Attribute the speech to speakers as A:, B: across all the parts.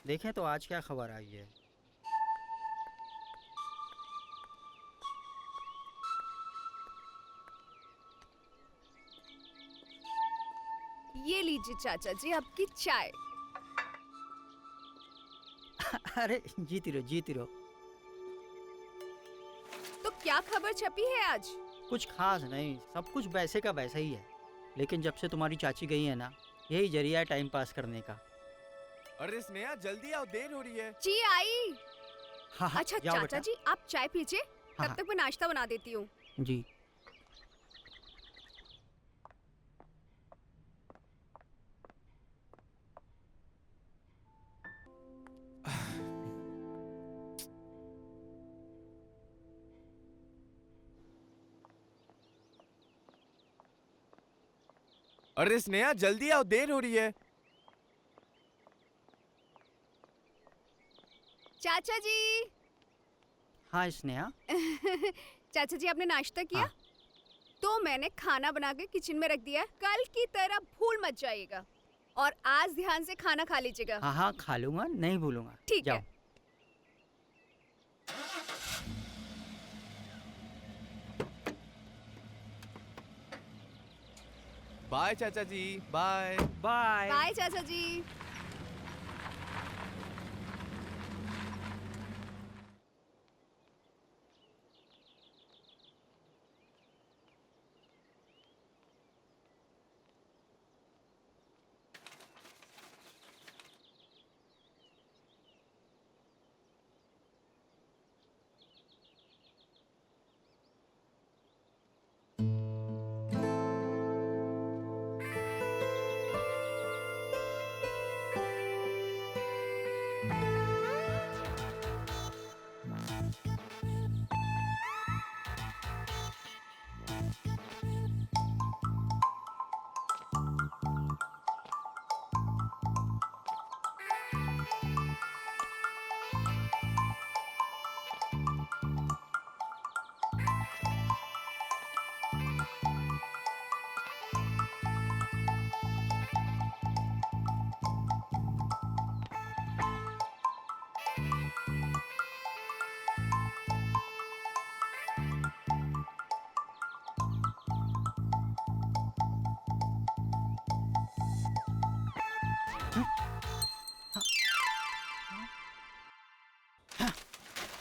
A: देखें तो आज क्या खबर आई है।
B: ये लीजिए चाचा जी आपकी चाय।
A: अरे जीती रहो जीती रहो।
B: तो क्या खबर छपी है आज?
A: कुछ खास नहीं, सब कुछ वैसे का वैसा ही है। लेकिन जब से तुम्हारी चाची गई है ना, यही जरिया है टाइम पास करने का।
C: अरे स्नेहा जल्दी आओ, देर हो रही है।
B: जी आई।
A: हाँ हाँ
B: अच्छा
A: जाओ
B: चाचा
A: बेटा।
B: जी आप चाय पीजिए,
A: हाँ,
B: तब तक मैं नाश्ता बना देती हूँ।
A: जी।
C: अरे स्नेहा जल्दी आओ, देर हो रही है।
B: चाचा जी
A: हाँ स्नेहा।
B: चाचा जी आपने नाश्ता किया?
A: हाँ।
B: तो मैंने खाना बना के किचन में रख दिया है। कल की तरह भूल मत जाइएगा और आज ध्यान से खाना खा लीजिएगा।
A: हाँ हाँ खा लूंगा, नहीं भूलूंगा।
B: ठीक
A: जाओ।
B: है।
C: बाय चाचा जी, बाय।
A: बाय।
B: बाय चाचा जी।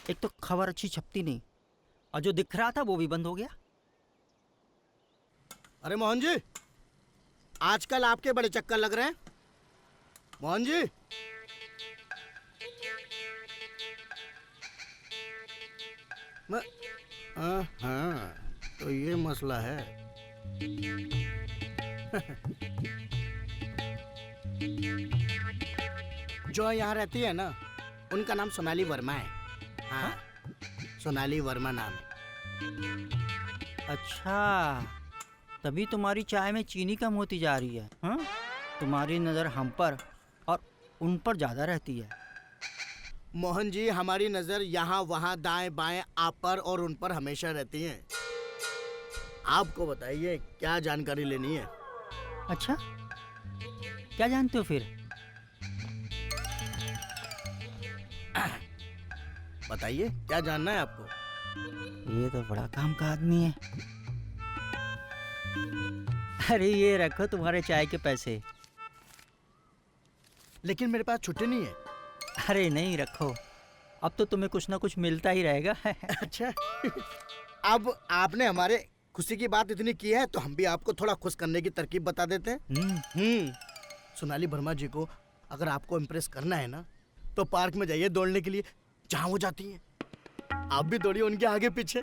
A: एक तो खबर अच्छी छपती नहीं, और जो दिख रहा था वो भी बंद हो गया।
D: अरे मोहन जी, आजकल आपके बड़े चक्कर लग रहे हैं। मोहन जी, मैं हाँ, तो ये मसला है। जो यहाँ रहती है ना, उनका नाम सोनाली वर्मा है। हाँ, सोनाली वर्मा नाम है।
A: अच्छा, तभी तुम्हारी चाय में चीनी कम होती जा रही है। हाँ, तुम्हारी नज़र हम पर और उन पर ज़्यादा रहती है।
D: मोहन जी, हमारी नजर यहाँ वहाँ दाएं बाएं आप पर और उन पर हमेशा रहती है। आपको बताइए क्या जानकारी लेनी है।
A: अच्छा, क्या जानते हो फिर?
D: बताइए क्या जानना है आपको।
A: ये तो बड़ा काम का आदमी है। अरे ये रखो तुम्हारे चाय के पैसे।
D: लेकिन मेरे पास छुट्टी नहीं है।
A: अरे नहीं रखो, अब तो तुम्हें कुछ ना कुछ मिलता ही रहेगा।
D: अच्छा, अब आपने हमारे खुशी की बात इतनी की है तो हम भी आपको थोड़ा खुश करने की तरकीब बता देते हैं। सोनाली वर्मा जी को अगर आपको इम्प्रेस करना है ना, तो पार्क में जाइए दौड़ने के लिए, जहाँ वो जाती हैं। आप भी दौड़िए उनके आगे पीछे,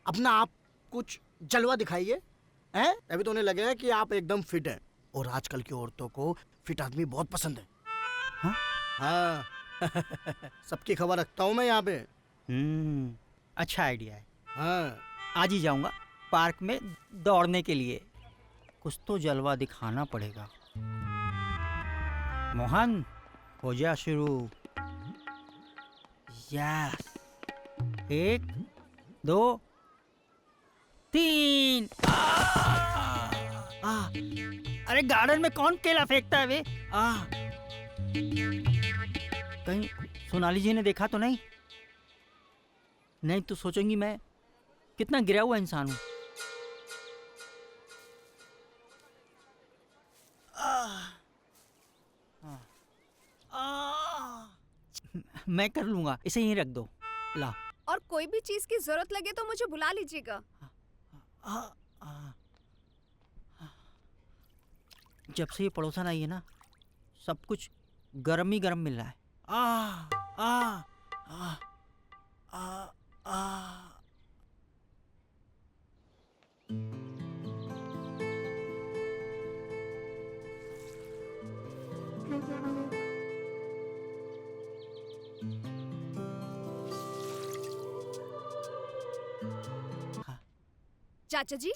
D: अपना आप कुछ जलवा दिखाइए, हैं? तभी तो उन्हें लगेगा कि आप एकदम फिट हैं। और आजकल की औरतों को फिट आदमी बहुत पसंद है।
A: हाँ?
D: हाँ। सबकी खबर रखता हूँ मैं यहाँ पे।
A: अच्छा आइडिया है।
D: हाँ,
A: आज ही जाऊंगा पार्क में दौड़ने के लिए। कुछ तो जलवा दिखाना पड़ेगा। मोहन, हो जा शुरू। यस, 1 2 3। अरे गार्डन में कौन केला फेंकता है वे? कहीं सोनाली जी ने देखा तो नहीं? नहीं तो सोचेंगी मैं कितना गिरा हुआ इंसान हूँ। मैं कर लूंगा, इसे यहीं रख दो। ला।
B: और कोई भी चीज की जरूरत लगे तो मुझे बुला लीजिएगा।
A: जब से ये पड़ोसन आई है ना, सब कुछ गरम ही गरम मिल रहा है। आ आ आ आ आ
B: चाचा जी,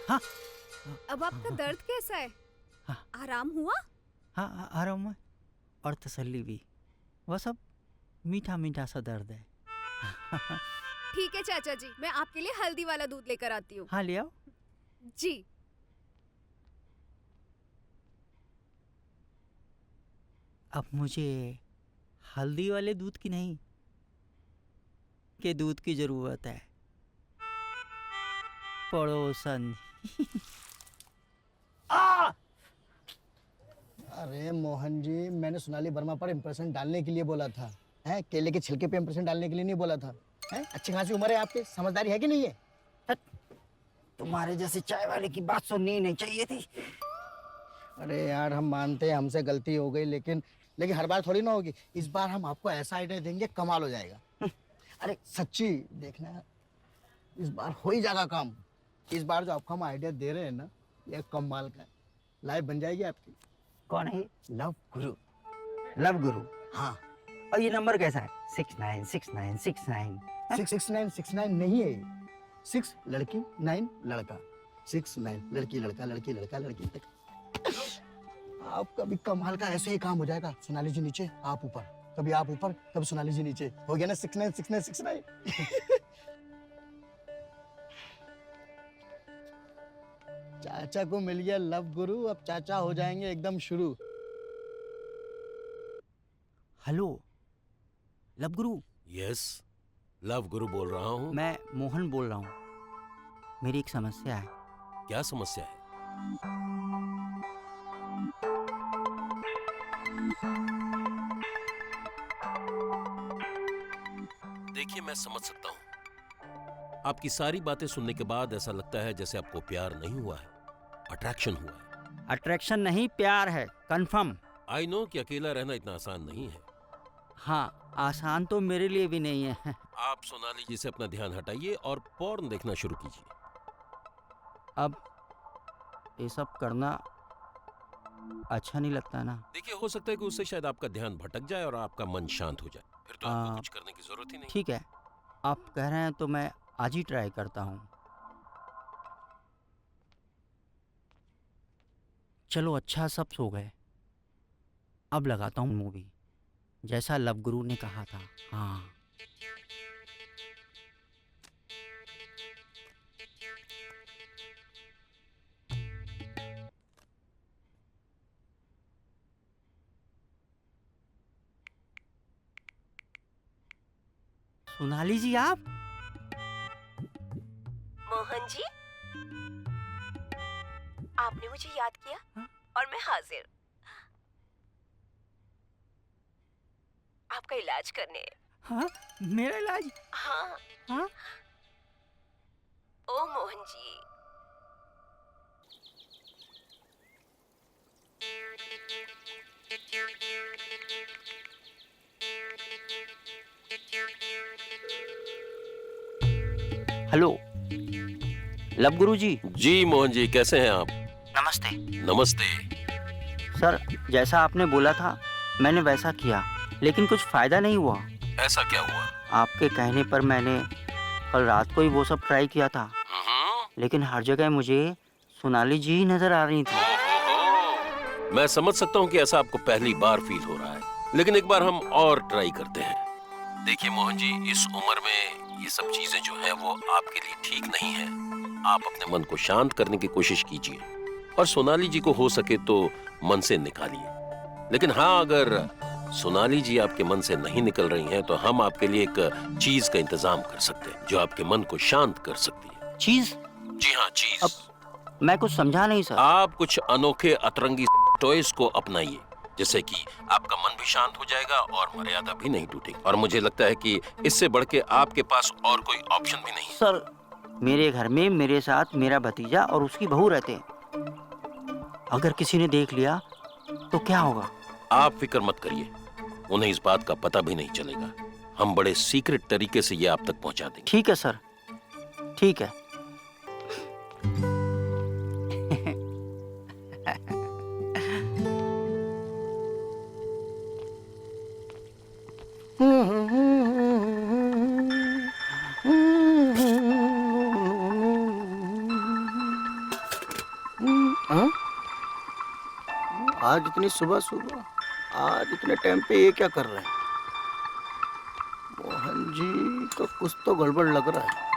A: हाँ
B: अब आपका दर्द कैसा है?
A: हाँ।
B: आराम हुआ?
A: हाँ, आराम है और तसल्ली भी। वह सब मीठा मीठा सा दर्द है।
B: ठीक है चाचा जी, मैं आपके लिए हल्दी वाला दूध लेकर आती हूँ।
A: हाँ, ले आओ।
B: जी।
A: अब मुझे हल्दी वाले दूध की नहीं के दूध की जरूरत है, पड़ोसन।
D: अरे मोहन जी, मैंने सोनाली वर्मा पर इम्प्रेशन डालने के लिए बोला था, हैं? केले के छिलके पे इम्प्रेशन डालने के लिए नहीं बोला था, हैं? अच्छी खासी उम्र है आपकी, समझदारी है कि नहीं है?
A: तुम्हारे जैसे चाय वाले की बात सुननी नहीं चाहिए थी।
D: अरे यार, हम मानते हैं हमसे गलती हो गई, लेकिन हर बार थोड़ी ना होगी। इस बार हम आपको ऐसा आइडिया देंगे, कमाल हो जाएगा। अरे सच्ची देखना, इस बार हो ही जाएगा काम। इस बार जो आपको हम आइडिया दे रहे हैं ना, ये कमाल का है। लाइफ बन जाएगी आपकी।
A: कौन है?
D: लव गुरु।
A: लव गुरु।
D: हाँ।
A: और ये नंबर कैसा है? 696969।
D: 66969 नहीं है, 6 लड़की 9 लड़का, 69 लड़की लड़का लड़की लड़का लड़की लड़का। आपका भी कमाल का ऐसे ही काम हो जाएगा। सोनाली जी नीचे, आप ऊपर, कभी आप ऊपर कभी सोनाली जी नीचे, हो गया ना 696969। चाचा को मिल गया लव गुरु, अब चाचा हो जाएंगे एकदम शुरू।
A: हेलो लव गुरु।
E: यस, लव गुरु बोल रहा हूँ।
A: मैं मोहन बोल रहा हूँ। मेरी एक समस्या है।
E: क्या समस्या है? देखिए, मैं समझ सकता हूँ। आपकी सारी बातें सुनने के बाद ऐसा लगता है जैसे आपको प्यार नहीं हुआ है, अट्रैक्शन हुआ है।
A: अट्रैक्शन नहीं, प्यार है, कंफर्म।
E: आई नो कि अकेला रहना इतना आसान नहीं है।
A: हाँ, आसान तो मेरे लिए भी नहीं है।
E: आप सोनाली जी से अपना ध्यान हटाइए और पॉर्न देखना शुरू कीजिए।
A: अब ये सब करना अच्छा नहीं लगता ना।
E: देखिए, हो सकता है कि उससे शायद आपका ध्यान भटक जाए और आपका मन शांत हो जाए, फिर तो आपको कुछ करने की जरूरत ही नहीं।
A: ठीक है, आप कह रहे हैं तो मैं आज ही ट्राई करता हूँ। चलो अच्छा, सब सो गए, अब लगाता हूँ मूवी जैसा लव गुरु ने कहा था। हाँ। सोनाली जी, आप?
F: मोहन जी, आपने मुझे याद किया?
A: हाँ?
F: और मैं हाजिर, आपका इलाज करने।
A: हाँ, मेरा इलाज?
F: हाँ।
A: हाँ?
F: ओ मोहन जी,
A: हेलो लव गुरु जी।
E: जी मोहन जी, कैसे हैं आप?
A: नमस्ते।
E: नमस्ते।
A: सर, जैसा आपने बोला था मैंने वैसा किया, लेकिन कुछ फायदा नहीं हुआ।
E: ऐसा क्या हुआ?
A: आपके कहने पर मैंने कल रात को ही वो सब ट्राई किया था, लेकिन हर जगह मुझे सोनाली जी ही नजर आ रही थी।
E: मैं समझ सकता हूँ कि ऐसा आपको पहली बार फील हो रहा है, लेकिन एक बार हम और ट्राई करते हैं। देखिए मोहन जी, इस उम्र में ये सब चीजें जो है वो आपके लिए ठीक नहीं है। आप अपने मन को शांत करने की कोशिश कीजिए और सोनाली जी को हो सके तो मन से निकालिए। लेकिन हाँ, अगर सोनाली जी आपके मन से नहीं निकल रही हैं, तो हम आपके लिए एक चीज का इंतजाम कर सकते हैं जो आपके मन को शांत कर सकती है।
A: चीज?
E: जी हाँ, चीज।
A: मैं कुछ समझा नहीं सर।
E: आप कुछ अनोखे अतरंगी टॉयज को अपनाइए, जिससे कि आपका मन भी शांत हो जाएगा और मर्यादा भी नहीं टूटेगी। और मुझे लगता है कि इससे बढ़ के आपके पास और कोई ऑप्शन भी नहीं है।
A: सर, मेरे घर में मेरे साथ मेरा भतीजा और उसकी बहू रहते हैं। अगर किसी ने देख लिया तो क्या होगा?
E: आप फिक्र मत करिए, उन्हें इस बात का पता भी नहीं चलेगा। हम बड़े सीक्रेट तरीके से ये आप तक पहुंचा देंगे।
A: ठीक है सर, ठीक है।
D: हाँ? आज इतनी सुबह सुबह, आज इतने टाइम पे ये क्या कर रहे हैं? मोहन जी का कुछ तो गड़बड़ लग रहा है।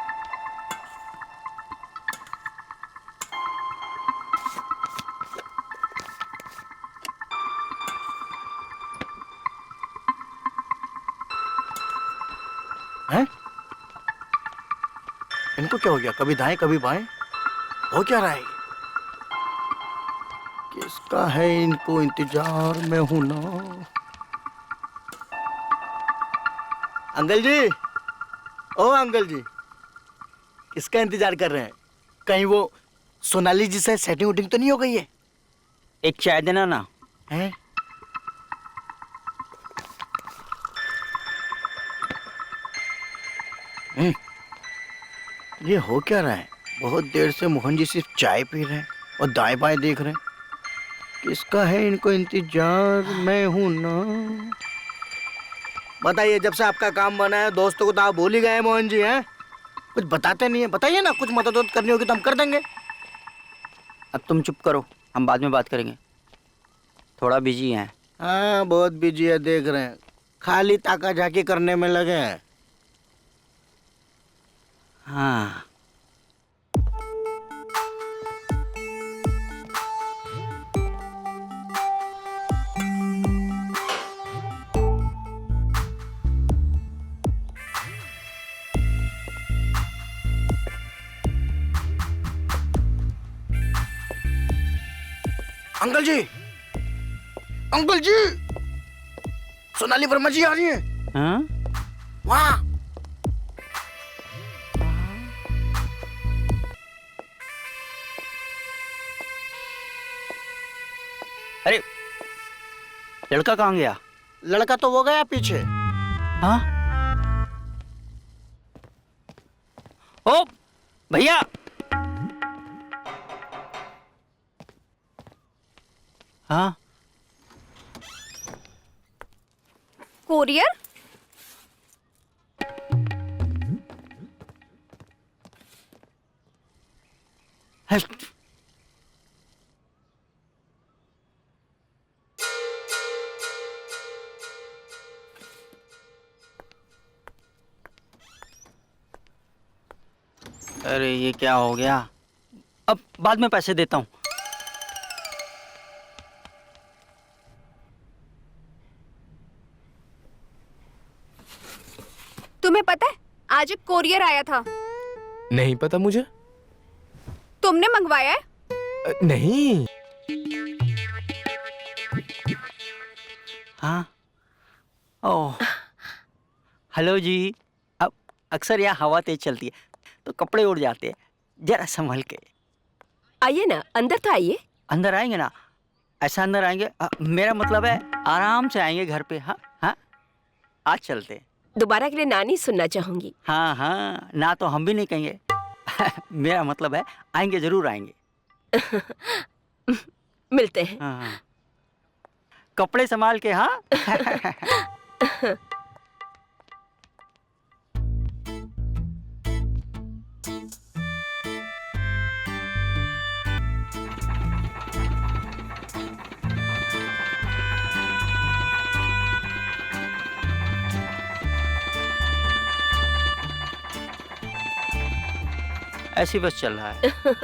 D: हैं? इनको क्या हो गया? कभी दाएं कभी बाएं, हो क्या रहा है? किसका है इनको इंतजार में हूं ना। अंकल जी, ओ अंकल जी, किसका इंतजार कर रहे हैं? कहीं वो सोनाली जी से सेटिंग उटिंग तो नहीं हो गई है?
A: एक चाय देना ना।
D: हैं? ये हो क्या रहा है? बहुत देर से मोहन जी सिर्फ चाय पी रहे हैं और दाएं बाएं देख रहे हैं। किसका है इनको इंतजार में हूं ना। बताइए, जब से आपका काम बना है दोस्तों को तो आप भूल ही गए मोहन जी हैं? कुछ बताते नहीं है। बताइए ना, कुछ मदद करनी होगी तो हम कर देंगे।
A: अब तुम चुप करो, हम बाद में बात करेंगे, थोड़ा बिजी हैं।
D: हाँ, बहुत बिजी है, देख रहे हैं। खाली ताका झाकी करने में लगे हैं।
A: हाँ,
D: अंकल जी, अंकल जी, सोनाली वर्मा जी आ रही हैं।
A: हाँ?
D: वाह,
A: अरे लड़का कहाँ गया?
D: लड़का तो वो गया पीछे।
A: हाँ? ओ भैया, हाँ?
B: कोरियर?
A: हट। अरे ये क्या हो गया? अब बाद में पैसे देता हूँ।
B: तुम्हें पता है आज एक कोरियर आया था?
C: नहीं पता मुझे।
B: तुमने मंगवाया है?
C: नहीं।
A: हाँ? ओह, हेलो जी। अब अक्सर यहाँ हवा तेज चलती है तो कपड़े उड़ जाते हैं, जरा संभल के।
F: आइए ना, अंदर तो आइए।
A: अंदर आएंगे ना? ऐसा अंदर आएंगे? मेरा मतलब है आराम से आएंगे घर पे। हाँ हाँ, आज चलते हैं।
F: दोबारा के लिए ना नहीं सुनना चाहूंगी।
A: हाँ हाँ, ना तो हम भी नहीं कहेंगे। मेरा मतलब है आएंगे, जरूर आएंगे।
F: मिलते हैं।
A: हाँ हाँ, कपड़े संभाल के। हाँ। ऐसी बस चल रहा है।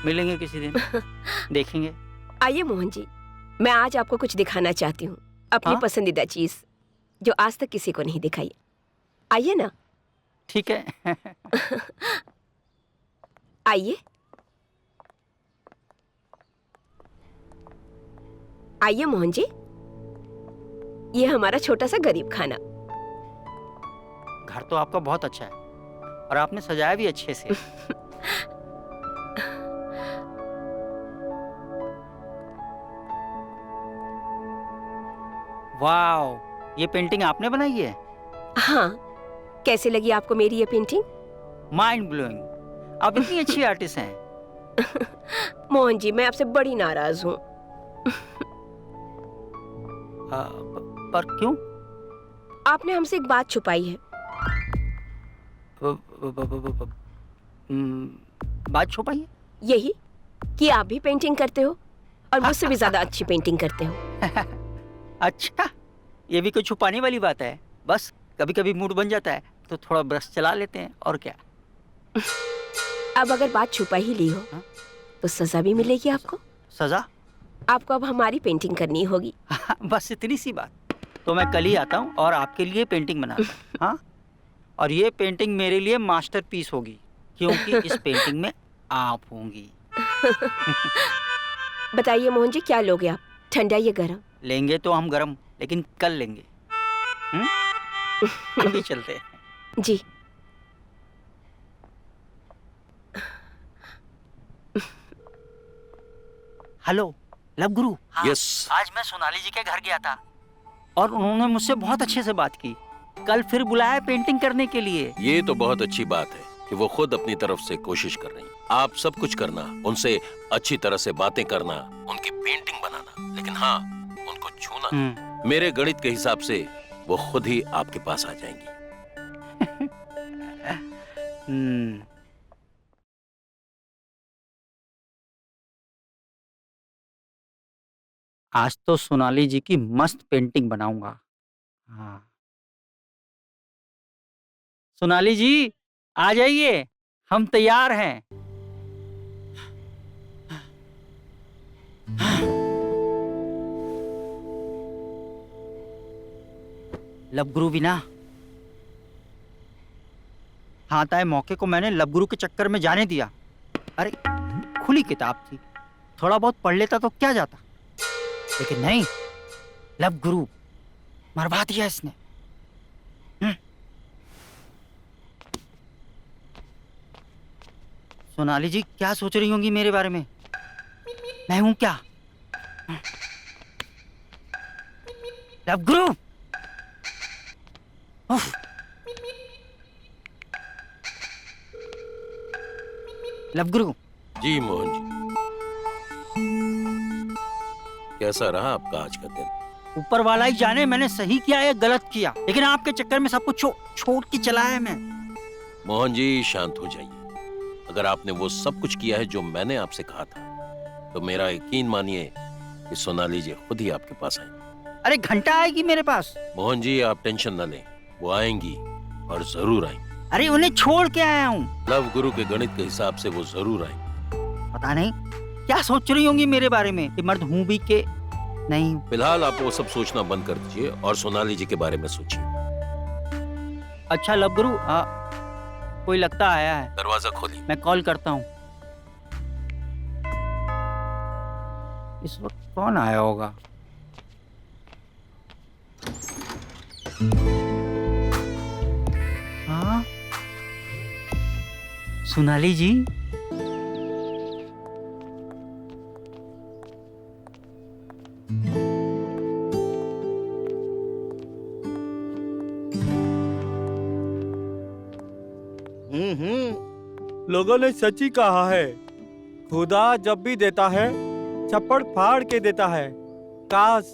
A: मिलेंगे किसी दिन, देखेंगे।
F: आइए मोहन जी, मैं आज आपको कुछ दिखाना चाहती हूँ। अपनी
A: हाँ?
F: पसंदीदा चीज जो आज तक किसी को नहीं दिखाई। आइए ना,
A: ठीक है।
F: आइए आइए मोहन जी, ये हमारा छोटा सा गरीब खाना।
A: घर तो आपका बहुत अच्छा है और आपने सजाया भी अच्छे से। वाओ, ये पेंटिंग आपने बनाई है?
F: हाँ, कैसे लगी आपको मेरी ये पेंटिंग?
A: Mind blowing. आप इतनी अच्छी आर्टिस्ट हैं।
F: मोहन जी, मैं आपसे बड़ी नाराज हूँ।
A: पर क्यों?
F: आपने हमसे एक बात छुपाई है।
A: बात छुपाई है?
F: यही कि आप भी पेंटिंग करते हो और मुझसे भी ज्यादा अच्छी पेंटिंग करते हो।
A: अच्छा, ये भी कोई छुपाने वाली बात है? बस कभी कभी मूड बन जाता है तो थोड़ा ब्रश चला लेते हैं, और क्या।
F: अब अगर बात छुपा ही ली हो
A: हाँ?
F: तो सजा भी मिलेगी आपको।
A: सजा?
F: आपको अब हमारी पेंटिंग करनी होगी।
A: बस इतनी सी बात। तो मैं कल ही आता हूँ और आपके लिए पेंटिंग बनाता हूँ। हाँ, और ये पेंटिंग मेरे लिए मास्टरपीस होगी, क्योंकि इस पेंटिंग में आप होंगी।
F: बताइए मोहन जी, क्या लोगे आप, ठंडा या गरम?
A: लेंगे तो हम गरम, लेकिन कल लेंगे। अभी चलते हैं।
F: जी।
A: हेलो लव गुरु। हाँ,
E: यस।
A: आज मैं सोनाली जी के घर गया था और उन्होंने मुझसे बहुत अच्छे से बात की। कल फिर बुलाया पेंटिंग करने के लिए।
E: ये तो बहुत अच्छी बात है कि वो खुद अपनी तरफ से कोशिश कर रही हैं। आप सब कुछ करना, उनसे अच्छी तरह से बातें करना, उनकी पेंटिंग बनाना, लेकिन हाँ, उनको छूना। मेरे गणित के हिसाब से वो खुद ही आपके पास आ जाएंगी।
A: आज तो सोनाली जी की मस्त पेंटिंग बनाऊंगा। हाँ, सोनाली जी आ जाइए, हम तैयार हैं। लब गुरु बिना हाथ आए मौके को मैंने लब गुरु के चक्कर में जाने दिया। अरे खुली किताब थी, थोड़ा बहुत पढ़ लेता तो क्या जाता, लेकिन नहीं, लब गुरु मरवा दिया इसने। सोनाली जी क्या सोच रही होंगी मेरे बारे में? मैं हूं क्या? लब गुरु, उफ। लब गुरु।
E: जी मोहन जी, कैसा रहा आपका आज का दिन?
A: ऊपर वाला ही जाने मैंने सही किया या गलत किया, लेकिन आपके चक्कर में सब कुछ छोड़ के चला है मैं।
E: मोहन जी शांत हो जाइए। अगर आपने वो सब कुछ किया है जो मैंने आपसे कहा था, तो मेरा यकीन मानिए कि सोनाली जी खुद ही आपके पास आएंगी।
A: अरे घंटा आएगी मेरे पास।
E: मोहन जी आप टेंशन न लें, वो आएंगी और जरूर आएंगी।
A: अरे उन्हें छोड़ के आया हूँ।
E: लव गुरु के गणित के हिसाब से वो जरूर आएंगी।
A: पता नहीं क्या सोच रही होंगी मेरे बारे में, कि मर्द हूँ भी के नहीं।
E: फिलहाल आप वो सब सोचना बंद कर दीजिए और सोनाली जी के बारे में सोचिए।
A: अच्छा लब गुरु, कोई लगता आया है,
E: दरवाजा खोलिए।
A: मैं कॉल करता हूँ। इस वक्त कौन आया होगा? हाँ, सोनाली जी।
G: लोगों ने सच ही कहा है, खुदा जब भी देता है छप्पड़ फाड़ के देता है। काश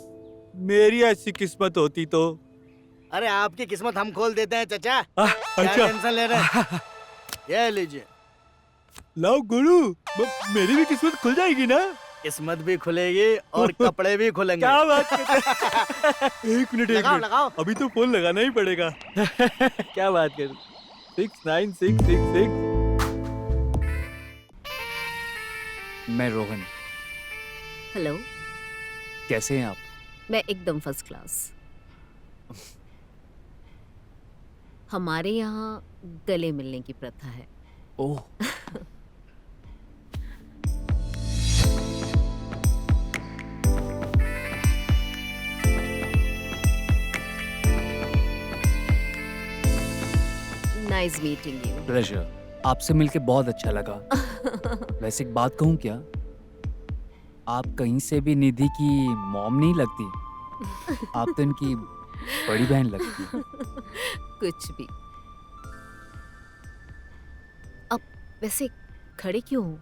G: मेरी ऐसी किस्मत होती तो।
D: अरे आपकी किस्मत हम खोल देते हैं चाचा। क्या
G: अच्छा,
D: टेंशन ले रहे हैं? ये लीजिए।
G: लव गुरु, मेरी भी किस्मत खुल जाएगी ना?
D: किस्मत भी खुलेगी और कपड़े भी खुलेंगे।
G: क्या बात करते हैं? एक मिनट
D: लगाओ।
G: अभी तो फोन लगाना ही पड़ेगा। क्या बात कर 69666।
H: मैं रोहन।
F: हेलो।
H: कैसे हैं आप?
B: मैं एकदम फर्स्ट क्लास। हमारे यहाँ गले मिलने की प्रथा है।
C: ओह,
B: नाइस मीटिंग यू।
H: प्लेजर। आपसे मिलके बहुत अच्छा लगा। वैसे एक बात कहूँ क्या? आप कहीं से भी निधि की मॉम नहीं लगती। आप तो इनकी बड़ी बहन लगती है।
B: कुछ भी। अब वैसे खड़े क्यों हो?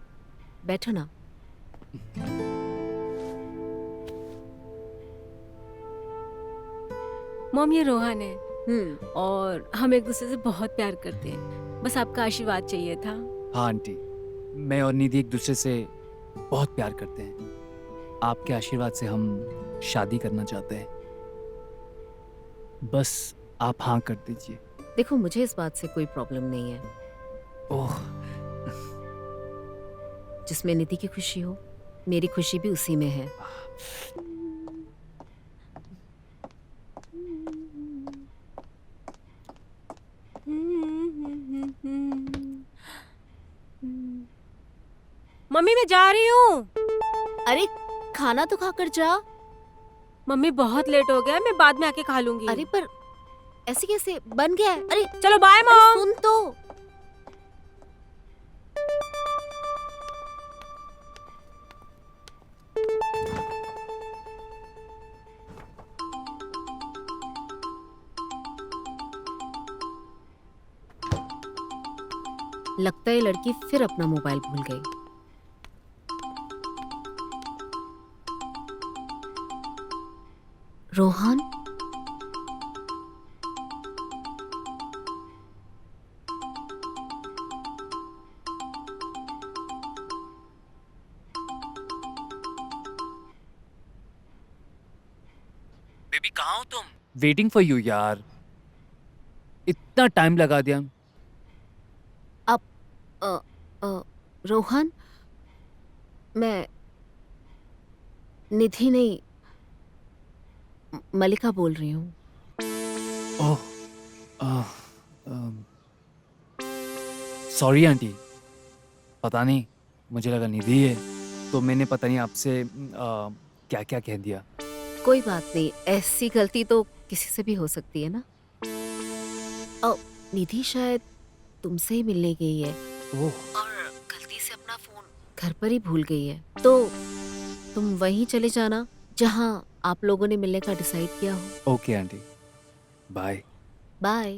B: बैठो ना।
I: मॉम, ये रोहन है
B: हम्म।
I: और हम एक दूसरे से बहुत प्यार करते हैं। बस आपका आशीर्वाद चाहिए था।
H: हाँ आंटी, मैं और निधि एक दूसरे से बहुत प्यार करते हैं। आपके आशीर्वाद से हम शादी करना चाहते हैं। बस आप हाँ कर दीजिए।
B: देखो, मुझे इस बात से कोई प्रॉब्लम नहीं है।
H: ओह,
B: जिसमें निधि की खुशी हो, मेरी खुशी भी उसी में है।
I: मम्मी, मैं जा रही हूँ।
B: अरे, खाना तो खाकर जा।
I: मम्मी, बहुत लेट हो गया, मैं बाद में आके खा लूंगी।
B: अरे पर ऐसे कैसे? बन गया है। अरे
I: चलो बाय
B: अरे,
I: मॉम।
B: सुन तो। लगता है लड़की फिर अपना मोबाइल भूल गई। रोहन,
H: बेबी कहाँ हो तुम? वेटिंग फॉर यू यार। इतना टाइम लगा दिया।
B: रोहन, मैं निधि नहीं, मलिका बोल रही हूँ।
H: ओह, सॉरी आंटी, पता नहीं, मुझे लगा निधि है तो मैंने पता नहीं आपसे क्या क्या कह दिया।
B: कोई बात नहीं, ऐसी गलती तो किसी से भी हो सकती है ना। निधि शायद तुमसे ही मिलने गई है
H: ओह,
B: और गलती से अपना फोन घर पर ही भूल गई है। तो तुम वहीं चले जाना जहाँ आप लोगों ने मिलने का डिसाइड किया हो।
H: Okay aunty, bye.
B: Bye.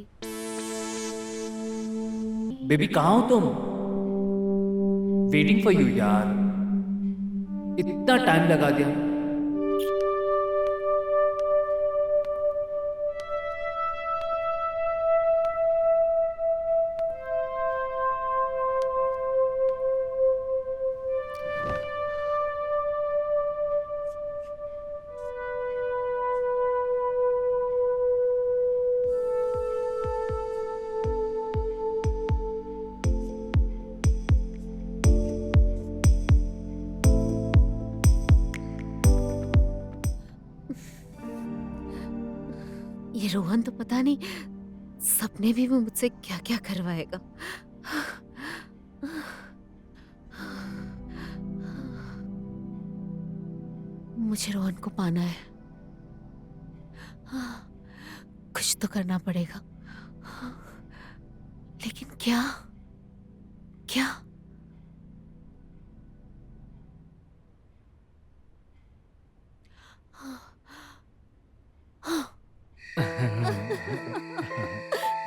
H: Baby कहाँ हो तुम? वेटिंग फॉर यू यार। इतना टाइम लगा दिया।
B: ये रोहन तो पता नहीं सपने भी वो मुझसे क्या क्या करवाएगा। मुझे रोहन को पाना है। कुछ तो करना पड़ेगा, लेकिन क्या? क्या?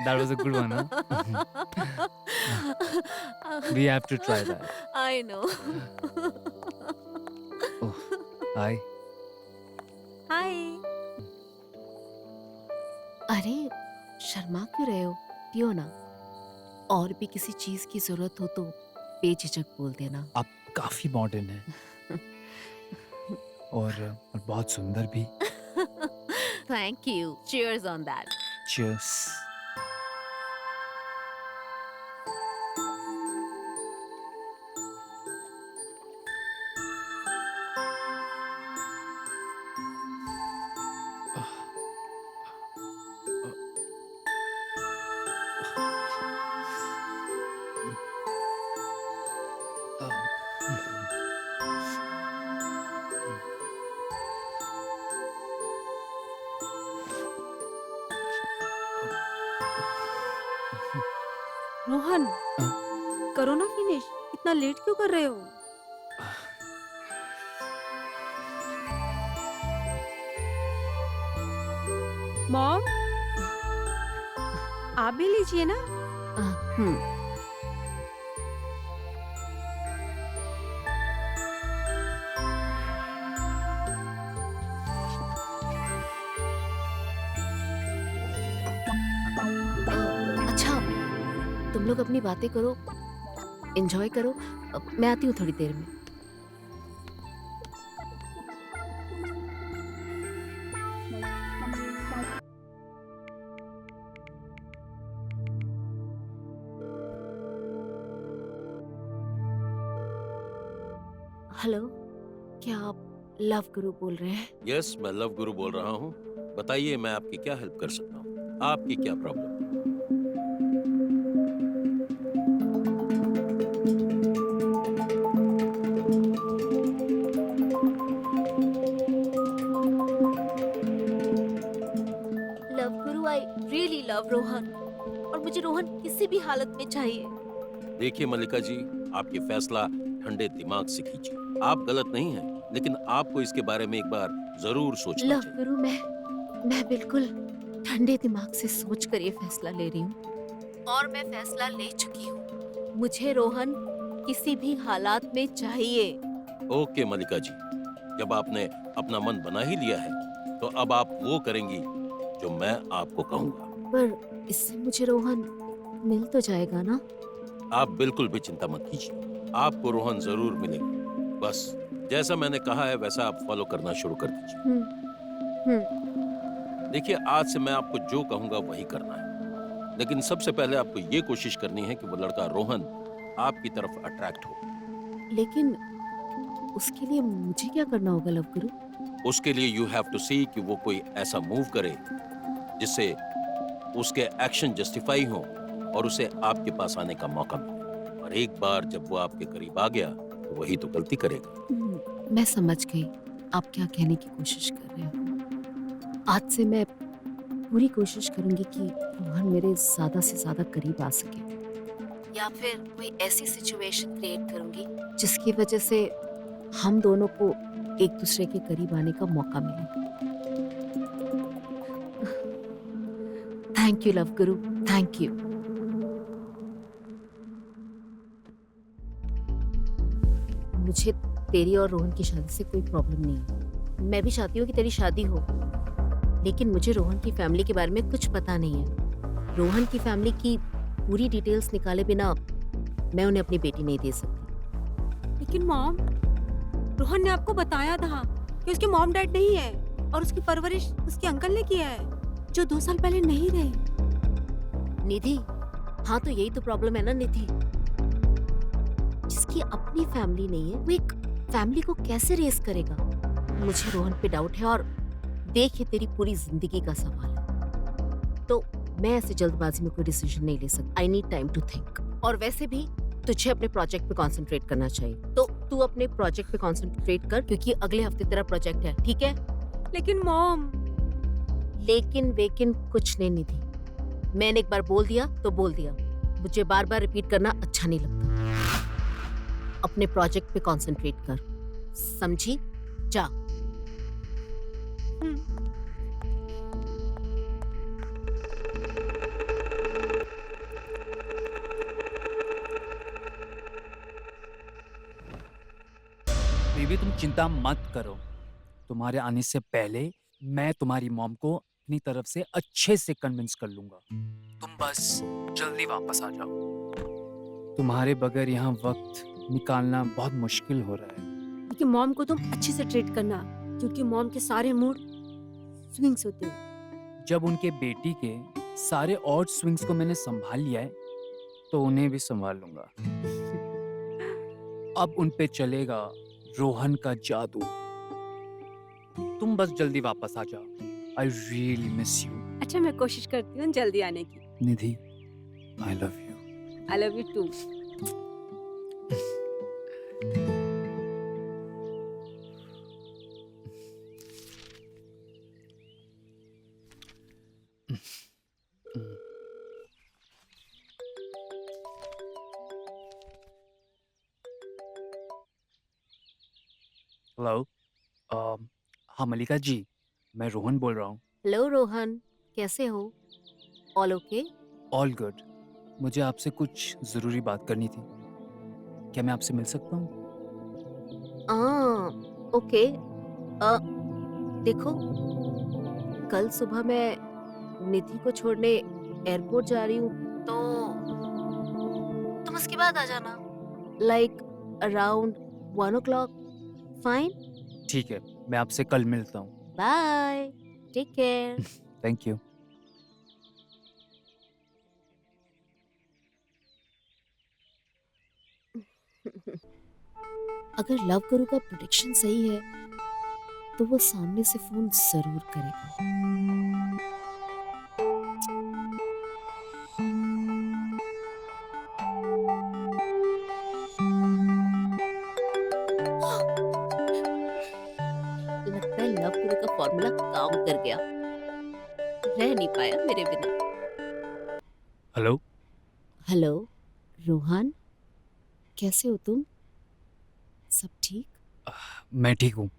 H: That was a good one, huh? We have to try that.
B: I know.
H: Oh, hi.
I: हाय।
B: अरे, शर्मा क्यों रहे हो? पियो ना। और भी किसी चीज की जरूरत हो तो बेझिझक बोल देना।
H: आप काफी मॉडर्न हैं और बहुत सुंदर भी।
B: Thank you. Cheers on that.
H: Cheers.
I: Rohan करो ना फिनिश, इतना लेट क्यों कर रहे हो? मॉम, आप भी लीजिए ना।
B: हम्म। अच्छा, तुम लोग अपनी बातें करो, एंजॉय करो। मैं आती हूँ थोड़ी देर में। हेलो, क्या आप लव गुरु बोल रहे हैं?
E: यस, मैं लव गुरु बोल रहा हूँ। बताइए मैं आपकी क्या हेल्प कर सकता हूँ? आपकी क्या problem?
B: Love Guru, I really love Rohan, और मुझे रोहन किसी भी हालत में चाहिए।
E: देखिए मल्लिका जी, आपके फैसला ठंडे दिमाग से कीजिए। आप गलत नहीं हैं, लेकिन आपको इसके बारे में एक बार जरूर सोचना
B: लव
E: चाहिए।
B: गुरु, मैं बिल्कुल ठंडे दिमाग से सोच कर ये फैसला ले रही हूँ, और मैं फैसला ले चुकी हूँ। मुझे रोहन किसी भी हालात में चाहिए।
E: ओके मल्लिका जी, जब आपने अपना मन बना ही लिया है, तो अब आप वो करेंगी जो मैं आपको कहूँगा।
B: पर इससे मुझे रोहन मिल तो जाएगा ना?
E: आप बिल्कुल भी चिंता मत कीजिए, आपको रोहन जरूर मिलेगा। बस जैसा मैंने कहा है वैसा आप फॉलो करना शुरू कर दीजिए। देखिए, आज से मैं आपको जो कहूंगा वही करना है, लेकिन सबसे पहले आपको ये कोशिश करनी है कि वो लड़का रोहन आपकी तरफ अट्रैक्ट हो।
B: लेकिन उसके लिए मुझे क्या करना होगा लव गुरु?
E: उसके लिए यू हैव टू सी कि वो कोई ऐसा मूव करे जिससे उसके एक्शन जस्टिफाई हो और उसे आपके पास आने का मौका मिले। और एक बार जब वो आपके करीब आ गया तो वही तो गलती करेगा।
B: मैं समझ गई आप क्या कहने की कोशिश कर रहे हो। आज से मैं पूरी कोशिश करूंगी कि रोहन मेरे ज्यादा से ज्यादा करीब आ सके, या फिर कोई ऐसी सिचुएशन क्रिएट करूंगी जिसकी वजह से हम दोनों को एक दूसरे के करीब आने का मौका मिले। Thank you love Guru, thank you. मुझे तेरी और रोहन की शादी से कोई प्रॉब्लम नहीं है। मैं भी चाहती हूँ कि तेरी शादी हो, लेकिन मुझे रोहन की फैमिली के बारे में कुछ पता नहीं है। रोहन की फैमिली की पूरी डिटेल्स निकाले बिना मैं उन्हें अपनी बेटी नहीं दे सकती।
I: लेकिन मॉम, रोहन ने आपको बताया था कि उसके मॉम डैड नहीं है और उसकी परवरिश उसके अंकल ने किया है, जो 2 साल पहले नहीं रहे।
B: निधि, हाँ तो यही तो प्रॉब्लम है ना निधि। जिसकी अपनी फैमिली नहीं है वो एक फैमिली को कैसे रेस करेगा? मुझे रोहन पे डाउट है, और देख ये तेरी पूरी जिंदगी का सवाल है, तो मैं ऐसे जल्दबाजी में कोई डिसीजन नहीं ले सकती। I need time to think. और वैसे भी तुझे अपने प्रोजेक्ट पे कंसंट्रेट करना चाहिए, तो तू अपने प्रोजेक्ट पे कंसंट्रेट कर, क्योंकि अगले हफ्ते तेरा प्रोजेक्ट है, ठीक है?
I: लेकिन मॉम,
B: लेकिन वेकिन कुछ नहीं निधि। मैंने एक बार बोल दिया तो बोल दिया, मुझे बार बार रिपीट करना अच्छा नहीं लगता। अपने प्रोजेक्ट पे कंसंट्रेट कर, समझी? जा।
H: बेबी तुम चिंता मत करो, तुम्हारे आने से पहले मैं तुम्हारी मॉम को अपनी तरफ से अच्छे से कन्विंस कर लूंगा। तुम बस जल्दी वापस आ जाओ। तुम्हारे बगैर यहाँ वक्त निकालना बहुत मुश्किल हो रहा है।
I: लेकिन मॉम को तुम अच्छे से ट्रीट करना, क्योंकि मॉम के सारे मूड स्विंग्स होते हैं।
H: जब उनके बेटी के सारे ऑड स्विंग्स को मैंने संभाल लिया है तो उन्हें भी संभाल लूंगा। अब उन पे चलेगा रोहन का जादू। तुम बस जल्दी वापस आ जाओ। I really miss you.
I: अच्छा, मैं कोशिश करती हूँ जल्दी आने की।
H: Nidhi, I love you.
I: I love you too.
H: Hello. हाँ मलिका जी, मैं रोहन बोल रहा हूँ।
B: हेलो रोहन, कैसे हो? All okay?
H: All good. मुझे आपसे कुछ ज़रूरी बात करनी थी। क्या मैं आपसे मिल सकता हूँ?
B: ओके। देखो, कल सुबह मैं निधि को छोड़ने एयरपोर्ट जा रही हूँ, तो तुम उसके बाद आ जाना, लाइक अराउंड 1 o'clock। फाइन?
H: ठीक है, मैं आपसे कल मिलता हूँ।
B: Bye, take care.
H: Thank you.
B: अगर लव गुरु का प्रेडिक्शन सही है तो वो सामने से फोन जरूर करेगा। लगता है लव गुरु का फॉर्मूला काम कर गया, रह नहीं पाया मेरे बिना।
H: हेलो।
B: हेलो रोहन, कैसे हो तुम? सब ठीक?
H: मैं ठीक हूँ।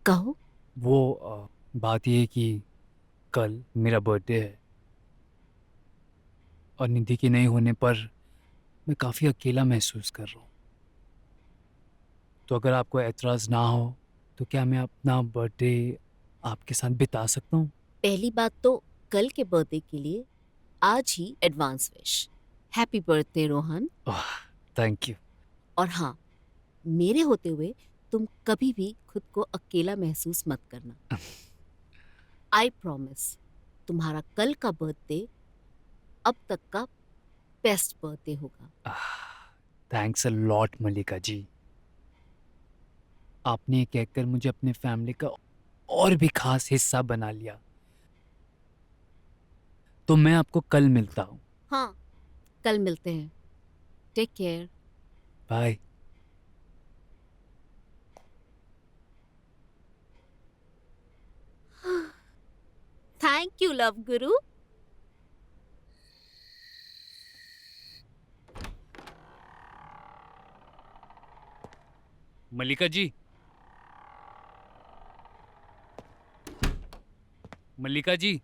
B: कहो।
H: वो बात ये है कि कल मेरा बर्थडे है और निधि के नहीं होने पर मैं काफ़ी अकेला महसूस कर रहा हूँ। तो अगर आपको एतराज़ ना हो तो क्या मैं अपना बर्थडे आपके साथ बिता सकता हूँ?
B: पहली बात तो कल के बर्थडे के लिए आज ही advance wish. Happy birthday Rohan.
H: Thank you.
B: और हाँ, मेरे होते हुए तुम कभी भी खुद को अकेला महसूस मत करना। आई प्रॉमिस, तुम्हारा कल का बर्थडे अब तक का बेस्ट बर्थडे होगा।
H: थैंक्स अ लॉट मलिका जी। आपने ये कहकर मुझे अपने फैमिली का और भी खास हिस्सा बना लिया। तो मैं आपको कल मिलता हूँ।
B: हाँ, कल मिलते हैं। Take care.
H: Bye.
B: Thank you love guru.
H: Malika ji, Malika ji,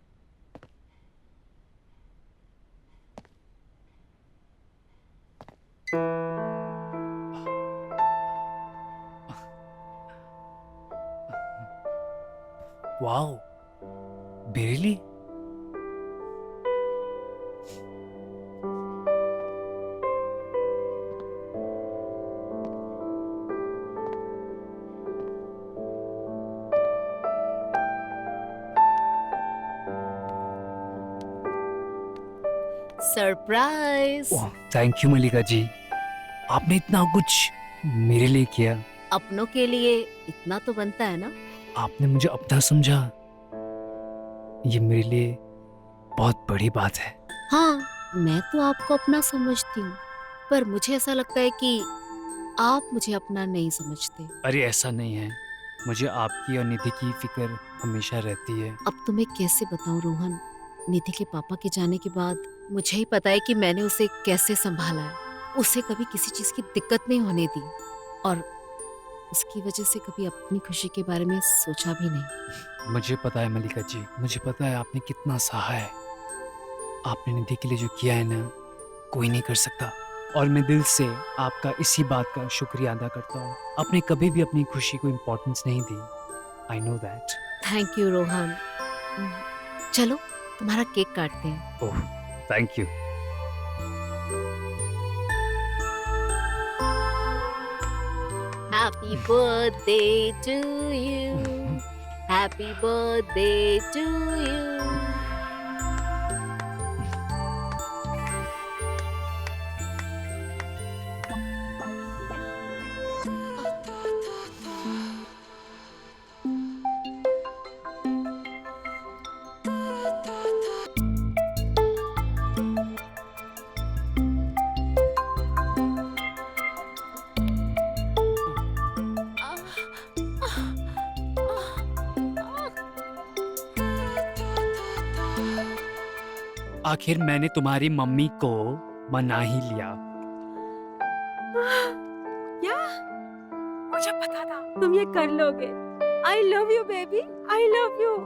H: wow, बेरिली।
B: Surprise.
H: Thank you Malika ji, आपने इतना कुछ मेरे लिए किया।
B: अपनों के लिए इतना तो बनता है ना।
H: आपने मुझे अपना समझा, ये मेरे लिए बहुत बड़ी बात है।
B: हाँ, मैं तो आपको अपना समझती हूँ, पर मुझे ऐसा लगता है कि आप मुझे अपना नहीं समझते।
H: अरे ऐसा नहीं है, मुझे आपकी और निधि की फिक्र हमेशा रहती है।
B: अब तुम्हें कैसे बताऊं रोहन, निधि के पापा के जाने के बाद मुझे ही पता है कि मैंने उसे कैसे संभाला है। उसे कभी किसी चीज की दिक्कत नहीं होने दी और उसकी वजह से कभी अपनी खुशी के बारे में सोचा भी नहीं।
H: मुझे पता है मलिका जी, मुझे पता है आपने कितना सहा है। आपने निधि के लिए जो किया है ना, कोई नहीं कर सकता। और मैं दिल से आपका इसी बात का शुक्रिया अदा करता हूँ। आपने कभी भी अपनी खुशी को इम्पोर्टेंस नहीं दी। I know that.
B: Thank you Rohan. चलो तुम्हारा केक काटते हैं।
H: Oh, thank you.
B: Happy birthday to you. Happy birthday to you.
H: आखिर मैंने तुम्हारी मम्मी को मना ही लिया।
I: क्या? मुझे पता था तुम ये कर लोगे। आई love you baby, I love you.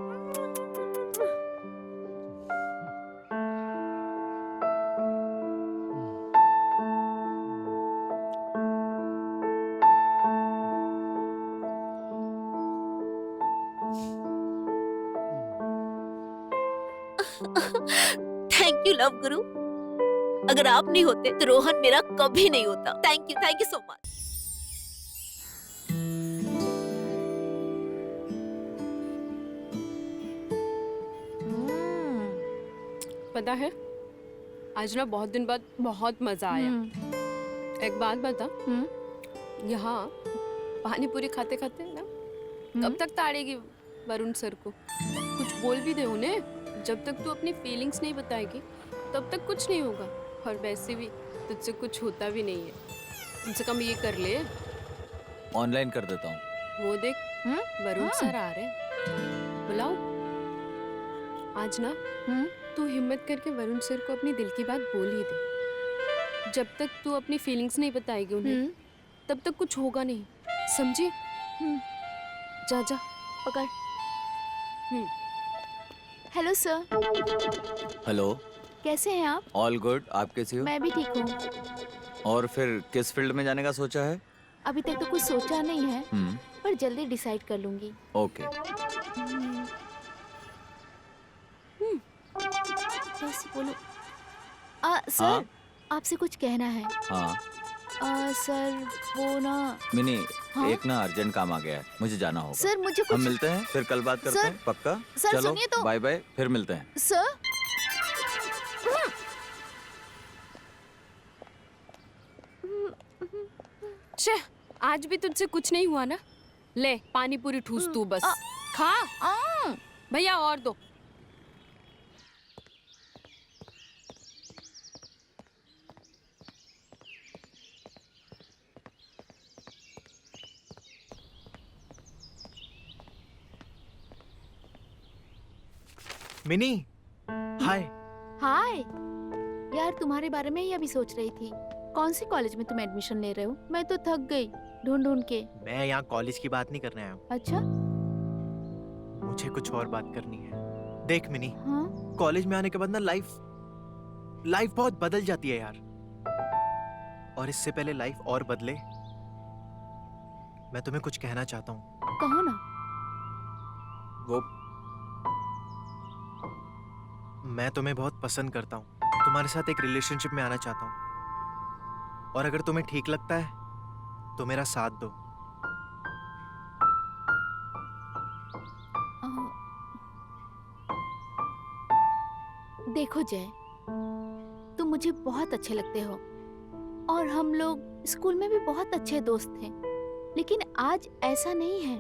B: Thank you love गुरु। अगर आप नहीं होते तो रोहन मेरा कभी नहीं होता। Thank you so much.
J: पता है आज ना बहुत दिन बाद बहुत मजा आया। एक बात बता, यहाँ पानी पूरी खाते खाते ना कब तक ताड़ेगी वरुण सर को? कुछ बोल भी दे उन्हें। जब तक तू अपनी फीलिंग्स नहीं बताएगी तब तक कुछ नहीं होगा। और वैसे भी तुझसे कुछ होता भी नहीं है। कम से कम ये कर ले।
K: ऑनलाइन कर देता हूँ।
J: वो देख वरुण सर आ रहे हैं, बुलाओ। आज ना तू हिम्मत करके वरुण सर को अपनी दिल की बात बोल ही दे। जब तक तू अपनी फीलिंग्स नहीं बताएगी उन्हें तब तक कुछ होगा नहीं, समझी? जा जा
B: पकड़। Hello sir.
K: हेलो,
B: कैसे हैं आप?
K: All good. आप कैसी हो?
B: मैं भी ठीक हूँ।
K: और फिर किस फील्ड में जाने का सोचा है?
B: अभी तक तो कुछ सोचा नहीं है, पर जल्दी डिसाइड कर लूंगी।
K: ओके।
B: कैसे बोलूं? सर
K: हाँ?
B: आपसे कुछ कहना है।
K: हाँ
B: सर वो ना
K: मिनी,
B: हाँ?
K: एक ना अर्जेंट काम आ गया है, मुझे जाना होगा।
B: सर मुझे कुछ
K: हम मिलते हैं फिर, कल बात करते
B: सर,
K: हैं, पक्का?
B: सर,
K: चलो
B: सुनिए तो।
K: बाय बाय, फिर मिलते हैं।
B: सर
J: छे, आज भी तुझसे कुछ नहीं हुआ ना? ले पानी पूरी ठूस तू बस खा। भैया और दो।
C: मिनी, हाय।
B: हाय यार, तुम्हारे बारे में ही अभी सोच रही थी। कौन सी कॉलेज में तुम एडमिशन ले रहे हो? मैं तो थक गई ढूंढ ढूंढ के।
C: मैं यहाँ कॉलेज की बात नहीं करने आया हूँ,
B: अच्छा?
C: मुझे कुछ और बात करनी है। देख मिनी,
B: हाँ?
C: कॉलेज में आने के बाद ना लाइफ बहुत बदल जाती है यार। और इससे पहले लाइफ और बदले, मैं तुम्हें कुछ कहना चाहता हूँ।
B: कहो ना।
C: वो मैं तुम्हें बहुत पसंद करता हूँ, तुम्हारे साथ एक रिलेशनशिप में आना चाहता हूँ। और अगर तुम्हें ठीक लगता है तो मेरा साथ दो।
B: देखो जय, तुम मुझे बहुत अच्छे लगते हो और हम लोग स्कूल में भी बहुत अच्छे दोस्त थे, लेकिन आज ऐसा नहीं है।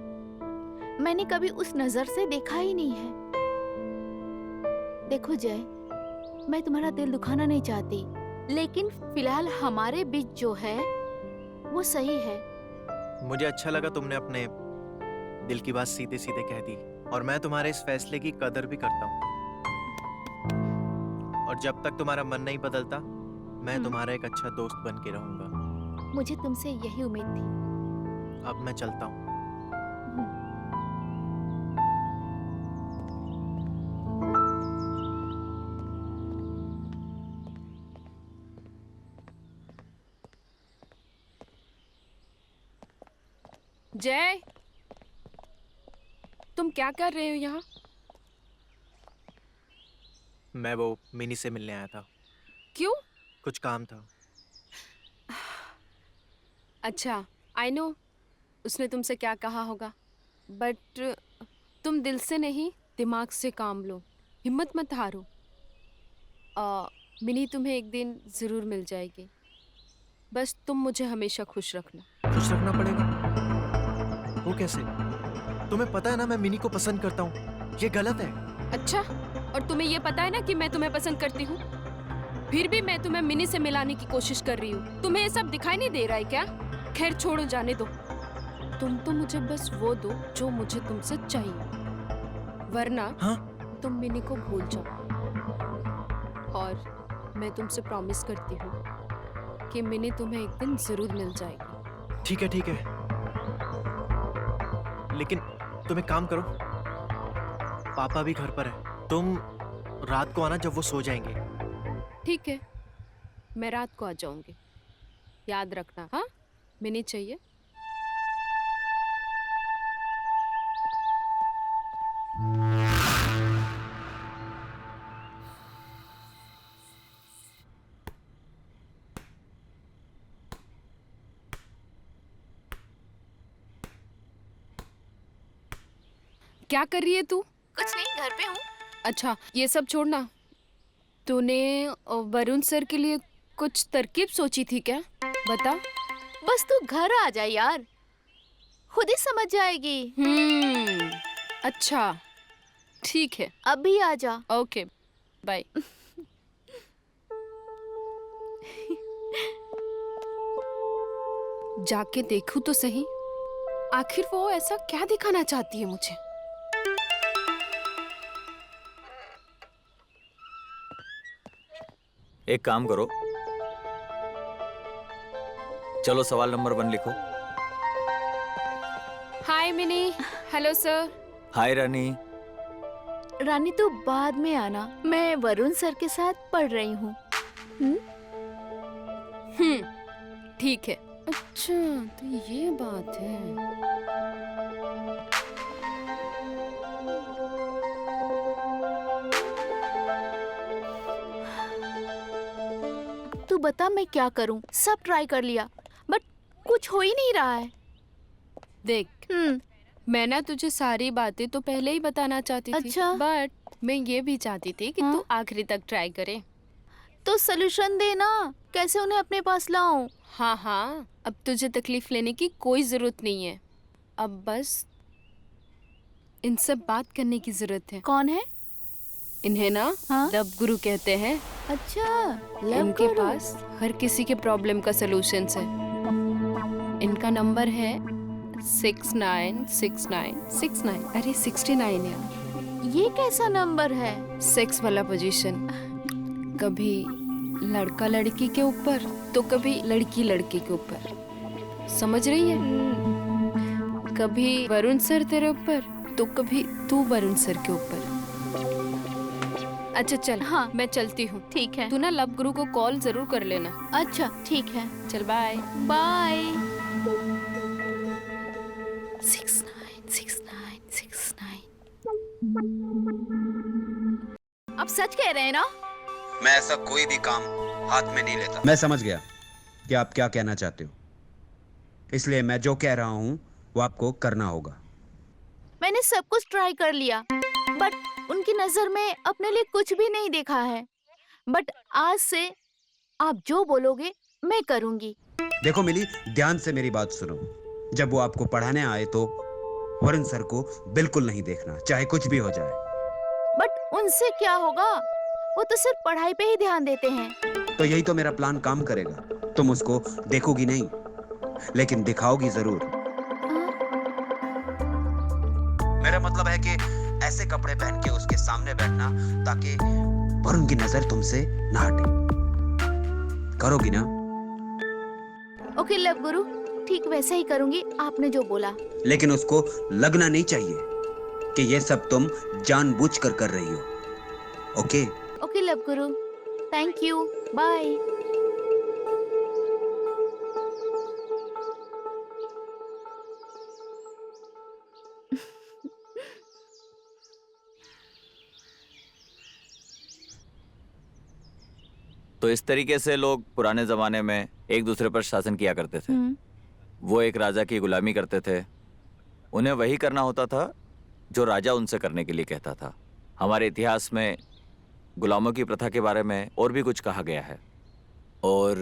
B: मैंने कभी उस नजर से देखा ही नहीं है। देखो जय, मैं तुम्हारा दिल दुखाना नहीं चाहती, लेकिन फिलहाल हमारे बीच जो है वो सही है।
C: मुझे अच्छा लगा तुमने अपने दिल की बात सीधे सीधे कह दी, और मैं तुम्हारे इस फैसले की कदर भी करता हूँ। और जब तक तुम्हारा मन नहीं बदलता, मैं तुम्हारा एक अच्छा दोस्त बन के रहूंगा।
B: मुझे तुमसे यही उम्मीद थी।
C: अब मैं चलता हूँ।
J: जय, तुम क्या कर रहे हो यहाँ?
C: मैं वो मिनी से मिलने आया था।
J: क्यों?
C: कुछ काम था।
J: अच्छा, आई नो उसने तुमसे क्या कहा होगा, बट तुम दिल से नहीं दिमाग से काम लो, हिम्मत मत हारो। मिनी तुम्हें एक दिन ज़रूर मिल जाएगी, बस तुम मुझे हमेशा खुश रखना।
C: खुश रखना पड़ेगा? वो कैसे? तुम्हें पता है ना मैं मिनी को पसंद करता हूँ, ये गलत है।
J: अच्छा, और तुम्हें ये पता है ना कि मैं तुम्हें पसंद करती हूँ, फिर भी मैं तुम्हें मिनी से मिलाने की कोशिश कर रही हूँ। तुम्हें ये सब दिखाई नहीं दे रहा है क्या? खैर छोड़ो, जाने दो। तुम तो मुझे बस वो दो जो मुझे तुमसे चाहिए, वरना तुम मिनी को भूल जाओ। और मैं तुमसे प्रॉमिस करती हूँ कि मिनी तुम्हें एक दिन जरूर मिल जाएगी।
C: ठीक है, ठीक है। लेकिन तुम एक काम करो, पापा भी घर पर है, तुम रात को आना जब वो सो जाएंगे।
J: ठीक है, मैं रात को आ जाऊंगी। याद रखना, हाँ? मिनी चाहिए? क्या कर रही है तू?
B: कुछ नहीं, घर पे हूँ।
J: अच्छा, ये सब छोड़ना। तूने वरुण सर के लिए कुछ तरकीब सोची थी क्या? बता।
B: बस तू घर आ जा यार, खुद ही समझ जाएगी।
J: अच्छा, ठीक है,
B: अभी आ जा।
J: Okay, bye. जाके देखूं तो सही, आखिर वो ऐसा क्या दिखाना चाहती है मुझे।
K: एक काम करो, चलो सवाल नंबर 1 लिखो।
J: Hi Mini. Hello sir.
K: Hi Rani.
B: Rani तो बाद में आना, मैं वरुण सर के साथ पढ़ रही हूँ।
J: ठीक है। अच्छा, तो ये बात है।
B: तू बता मैं क्या करूं? सब ट्राई कर लिया बट कुछ हो ही नहीं रहा है।
J: देख, मैं ना तुझे सारी बातें तो पहले ही बताना चाहती थी।
B: अच्छा।
J: बट मैं ये भी चाहती थी कि तू आखिरी तक ट्राई करे।
B: तो सलूशन देना, कैसे उन्हें अपने पास लाऊं?
J: हाँ हाँ, अब तुझे तकलीफ लेने की कोई जरूरत नहीं है। अब बस इनसे बात करने की जरूरत है।
B: कौन है?
J: इन्हें ना लब गुरु कहते हैं।
B: अच्छा,
J: इनके पास हर किसी के प्रॉब्लम का सलूशन है। इनका नंबर है 696969। अरे 69 यार।
B: ये कैसा नंबर है?
J: सेक्स वाला पोजीशन, कभी लड़का लड़की के ऊपर तो कभी लड़की लड़के के ऊपर। समझ रही है? कभी वरुण सर तेरे ऊपर तो कभी तू वरुण सर के ऊपर। अच्छा चल,
B: हाँ
J: मैं चलती हूँ।
B: ठीक है।
J: तू ना लब गुरु को कॉल जरूर कर लेना।
B: अच्छा ठीक है,
J: चल बाय।
B: बाय। 696969। अब सच कह रहे हैं ना?
L: मैं ऐसा कोई भी काम हाथ में नहीं लेता। मैं समझ गया कि आप क्या कहना चाहते हो, इसलिए मैं जो कह रहा हूँ वो आपको करना होगा।
B: मैंने सब कुछ ट्राई कर लिया बट उनकी नजर में अपने लिए कुछ भी नहीं देखा है। बट आज से आप जो बोलोगे मैं करूंगी।
L: देखो मिली, ध्यान से मेरी बात सुनो। जब वो आपको पढ़ाने आए तो वरुण सर को बिल्कुल नहीं देखना, चाहे कुछ भी हो जाए।
B: बट उनसे क्या होगा? वो तो सिर्फ पढ़ाई पे ही ध्यान देते हैं।
L: तो यही तो मेरा प्लान काम करेगा। तुम उसको देखोगी नहीं, लेकिन दिखाओगी जरूर। मेरा मतलब है कि ऐसे कपड़े पहन के उसके सामने बैठना ताकि वरुण की नजर तुमसे ना हटे। करोगी ना?
B: ओके लव गुरु, ठीक वैसा ही करूंगी आपने जो बोला।
L: लेकिन उसको लगना नहीं चाहिए कि ये सब तुम जानबूझकर कर रही हो। Okay?
B: Okay love Guru, thank you, bye.
K: तो इस तरीके से लोग पुराने जमाने में एक दूसरे पर शासन किया करते थे। वो एक राजा की गुलामी करते थे, उन्हें वही करना होता था जो राजा उनसे करने के लिए कहता था। हमारे इतिहास में गुलामों की प्रथा के बारे में और भी कुछ कहा गया है। और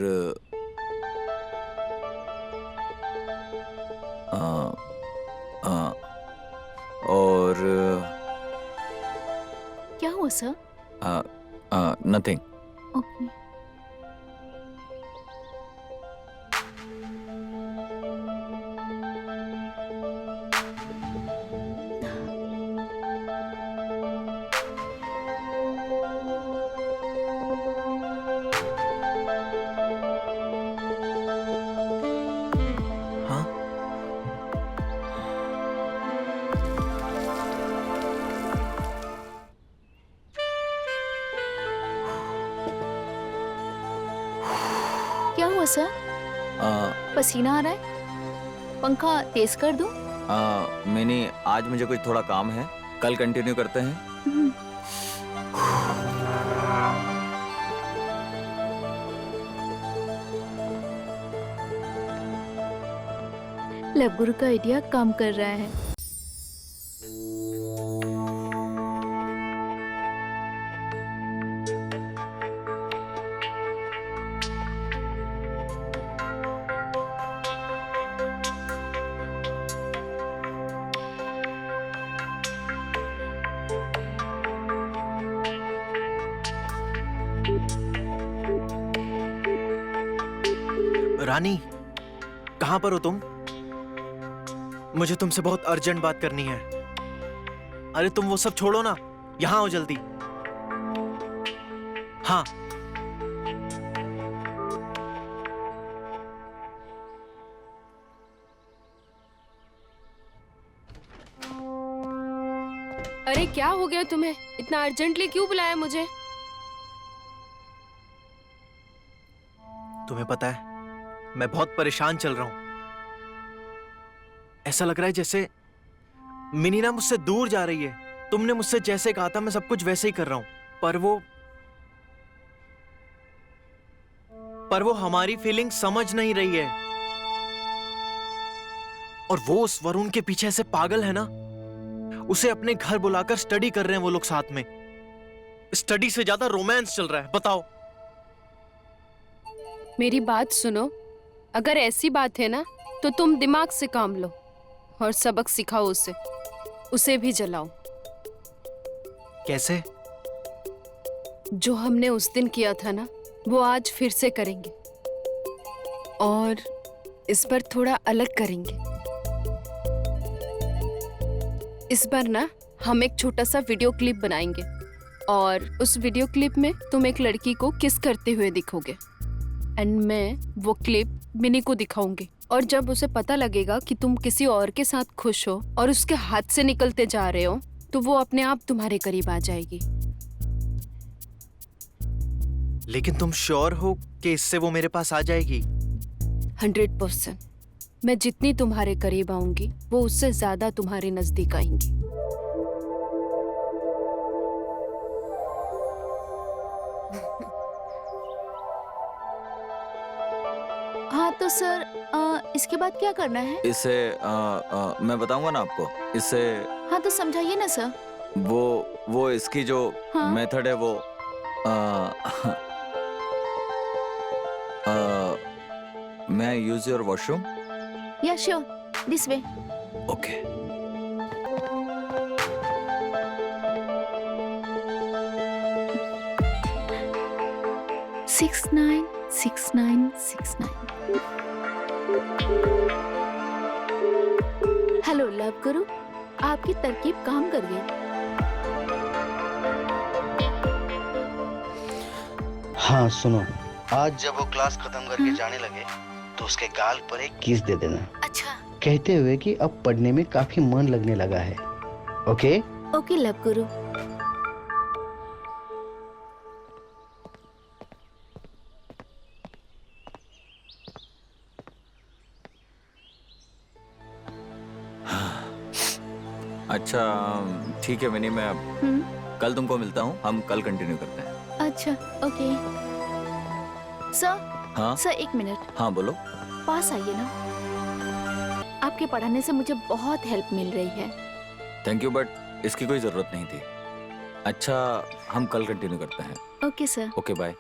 B: क्या हुआ सर?
K: नथिंग।
B: ओके। क्या हुआ सर?
K: आ,
B: पसीना आ रहा है? पंखा तेज कर दूं?
K: मिनी, आज मुझे कुछ थोड़ा काम है, कल कंटिन्यू करते हैं।
B: लव गुरु का आइडिया काम कर रहा है।
C: रानी, कहाँ पर हो तुम? मुझे तुमसे बहुत अर्जेंट बात करनी है। अरे तुम वो सब छोड़ो ना, यहाँ आओ जल्दी। हाँ।
J: अरे क्या हो गया तुम्हें? इतना अर्जेंटली क्यों बुलाया मुझे?
C: तुम्हें पता है, मैं बहुत परेशान चल रहा हूं। ऐसा लग रहा है जैसे मिनी ना मुझसे दूर जा रही है। तुमने मुझसे जैसे कहा था मैं सब कुछ वैसे ही कर रहा हूं, पर वो हमारी फीलिंग समझ नहीं रही है। और वो उस वरुण के पीछे ऐसे पागल है ना, उसे अपने घर बुलाकर स्टडी कर रहे हैं वो लोग साथ में। स्टडी से ज्यादा रोमांस चल रहा है। बताओ।
J: मेरी बात सुनो, अगर ऐसी बात है ना तो तुम दिमाग से काम लो और सबक सिखाओ उसे भी जलाओ।
C: कैसे?
J: जो हमने उस दिन किया था ना, वो आज फिर से करेंगे और इस बार थोड़ा अलग करेंगे। इस बार ना हम एक छोटा सा वीडियो क्लिप बनाएंगे और उस वीडियो क्लिप में तुम एक लड़की को किस करते हुए दिखोगे एंड मैं वो क्लिप मिनी को दिखाऊंगी। और जब उसे पता लगेगा कि तुम किसी और के साथ खुश हो और उसके हाथ से निकलते जा रहे हो, तो वो अपने आप तुम्हारे करीब आ जाएगी।
C: लेकिन तुम श्योर हो कि इससे वो मेरे पास आ जाएगी?
J: 100%। मैं जितनी तुम्हारे करीब आऊंगी, वो उससे ज्यादा तुम्हारे नजदीक आएंगी।
B: हाँ तो सर, इसके बाद क्या करना है?
K: इसे मैं बताऊंगा ना आपको। इससे
B: हाँ तो समझाइए ना सर।
K: वो इसकी जो
B: हाँ?
K: मेथड है वो मैं यूज योर वॉशरूम।
B: या sure, this way.
K: Okay.
B: Six nine 6969। Hello love गुरु, आपकी तरकीब काम कर गई।
D: हाँ सुनो, आज जब वो क्लास खत्म करके जाने लगे तो उसके गाल पर एक किस दे देना।
B: अच्छा।
D: कहते हुए कि अब पढ़ने में काफी मन लगने लगा है। ओके?
B: ओके लव गुरु।
K: अच्छा ठीक है मिनी, मैं कल तुमको मिलता हूँ, हम कल कंटिन्यू करते हैं।
B: अच्छा ओके। सर।
K: हाँ
B: सर एक मिनट।
K: हाँ बोलो।
B: पास आइए ना, आपके पढ़ाने से मुझे बहुत हेल्प मिल रही है।
K: थैंक यू, बट इसकी कोई जरूरत नहीं थी। अच्छा हम कल कंटिन्यू करते हैं।
B: Okay sir.
K: Okay bye.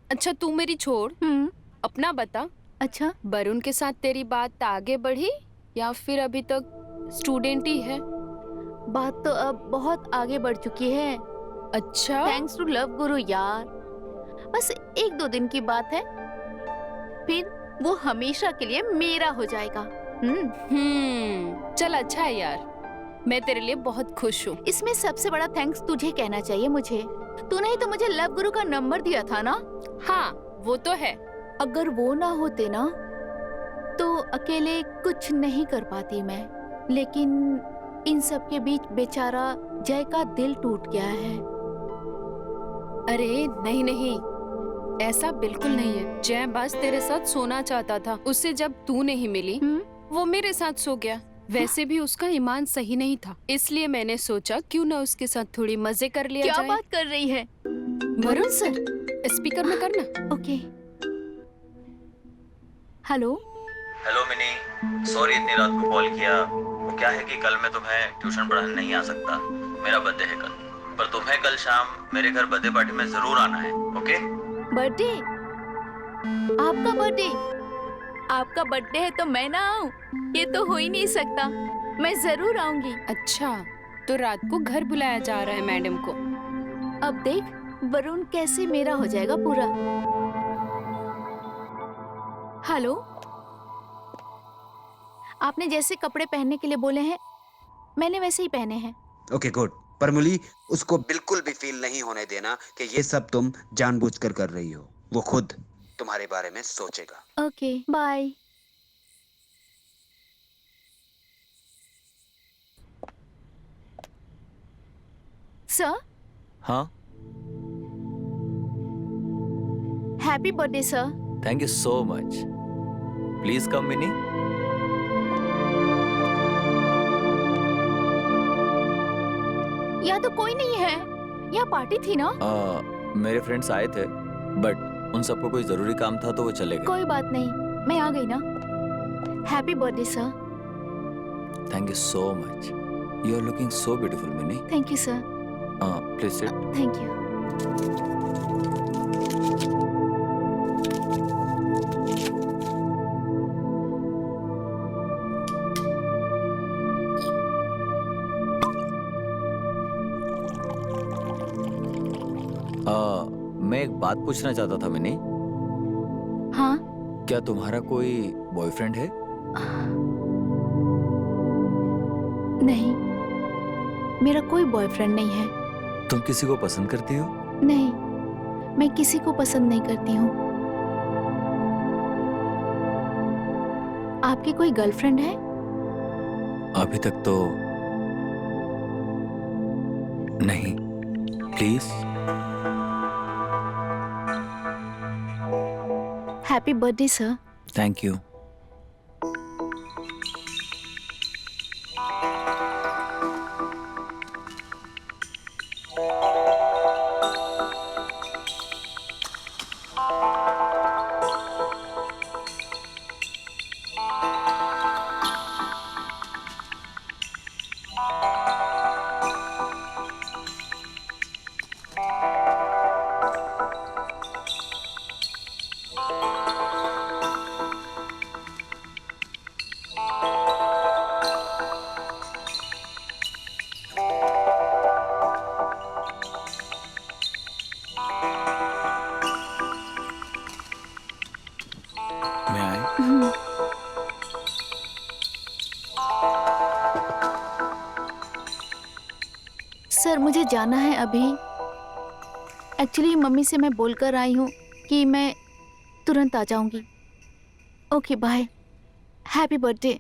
J: अच्छा तू मेरी छोड़, अपना बता।
B: अच्छा,
J: वरुण के साथ तेरी बात आगे बढ़ी या फिर अभी तक स्टूडेंट ही है?
B: बात तो अब बहुत आगे बढ़ चुकी है।
J: अच्छा,
B: थैंक्स टू लव गुरु यार। बस 1-2 दिन की बात है, फिर वो हमेशा के लिए मेरा हो जाएगा।
J: चल अच्छा है यार, मैं तेरे लिए बहुत खुश हूँ।
B: इसमें सबसे बड़ा थैंक्स तुझे कहना चाहिए मुझे। तूने ही तो मुझे लव गुरु का नंबर दिया था ना?
J: हाँ वो तो है।
B: अगर वो ना होते ना तो
M: अकेले कुछ नहीं कर पाती मैं, लेकिन इन सब के बीच बेचारा जय का दिल टूट गया है।
J: अरे नहीं नहीं, ऐसा बिल्कुल नहीं है। जय बस तेरे साथ सोना चाहता था। उससे जब तू नहीं मिली वो मेरे साथ सो गया। वैसे भी उसका ईमान सही नहीं था, इसलिए मैंने सोचा क्यों ना उसके साथ थोड़ी मजे कर लिया
M: क्या
J: जाए।
M: बात कर रही है
J: वरुण
M: सर?
J: स्पीकर में करना।
M: Okay. Hello.
K: Hello mini, sorry इतनी रात को कॉल किया। वो क्या है कि कल मैं तुम्हें ट्यूशन पढ़ाने नहीं आ सकता, मेरा बर्थडे है कल। पर तुम्हें कल शाम मेरे घर बर्थडे पार्टी में जरूर आना है, ओके?
M: बर्थडे? आपका बर्थडे? आपका बर्थडे है तो मैं ना आऊं? ये तो हो ही नहीं सकता। मैं जरूर आऊंगी।
J: अच्छा, तो रात को घर बुलाया जा रहा है मैडम को।
M: अब देख वरुण कैसे मेरा हो जाएगा पूरा। हेलो, आपने जैसे कपड़े पहनने के लिए बोले हैं मैंने वैसे ही पहने हैं।
L: Okay good. पर मुली, उसको बिल्कुल भी फील नहीं होने देना कि ये सब तुम जानबूझकर कर रही हो। वो खुद तुम्हारे बारे में सोचेगा।
M: Okay bye. सर।
K: हाँ,
M: happy birthday sir.
K: Thank you so much. Please come Mini.
M: यहाँ तो कोई नहीं है। यहाँ पार्टी थी ना?
K: मेरे फ्रेंड्स आए थे, बट उन सबको कोई जरूरी काम था तो वो चले गए।
M: कोई बात नहीं, मैं आ गई ना। Happy birthday sir.
K: Thank you so much. You are looking so beautiful Mini.
M: Thank you sir.
K: Please sit.
M: Thank you.
K: मैं एक बात पूछना चाहता था मिनी।
M: हाँ?
K: क्या तुम्हारा कोई बॉयफ्रेंड है?
M: नहीं, मेरा कोई बॉयफ्रेंड नहीं है।
K: तुम किसी को पसंद करती हो?
M: नहीं, मैं किसी को पसंद नहीं करती हूँ। आपकी कोई गर्लफ्रेंड है?
K: अभी तक तो नहीं। Please.
M: Happy birthday sir.
K: Thank you.
M: Sir मुझे जाना है अभी। एक्चुअली मम्मी से मैं बोलकर आई हूँ कि मैं तुरंत आ जाऊंगी। Okay bye. Happy birthday.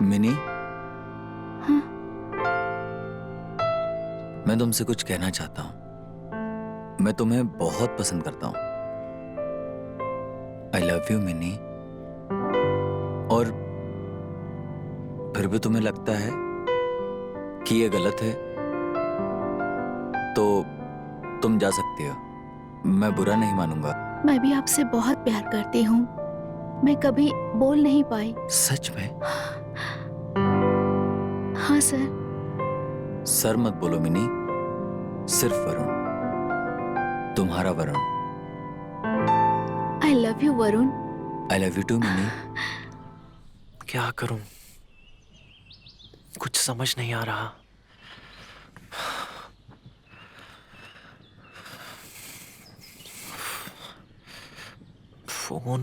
K: Mini,
M: हाँ?
K: मैं तुमसे कुछ कहना चाहता हूँ। मैं तुम्हें बहुत पसंद करता हूँ। आई लव यू मिनी। और फिर भी तुम्हें लगता है कि ये गलत है तो तुम जा सकती हो। मैं बुरा नहीं मानूंगा।
M: मैं भी आपसे बहुत प्यार करती हूँ। मैं कभी बोल नहीं पाई।
K: सच में?
M: हाँ सर।
K: सर मत बोलो मिनी, सिर्फ वरुण, तुम्हारा Varun.
M: I love you Varun.
K: I love you too Mini.
C: क्या करूं, कुछ समझ नहीं आ रहा। फोन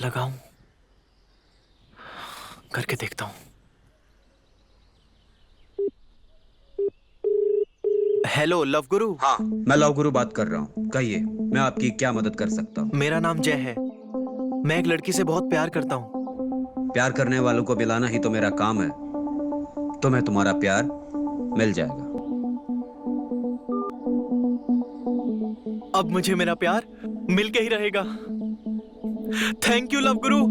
C: लगाऊं, करके देखता हूं। हेलो लव गुरु।
L: हाँ, मैं लव गुरु बात कर रहा हूँ। कहिए, मैं आपकी क्या मदद कर सकता हूँ?
C: मेरा नाम जय है। मैं एक लड़की से बहुत प्यार करता हूँ।
L: प्यार करने वालों को मिलाना ही तो मेरा काम है। तुम्हें तुम्हारा प्यार मिल जाएगा।
C: अब मुझे मेरा प्यार मिल के ही रहेगा। Thank you love Guru.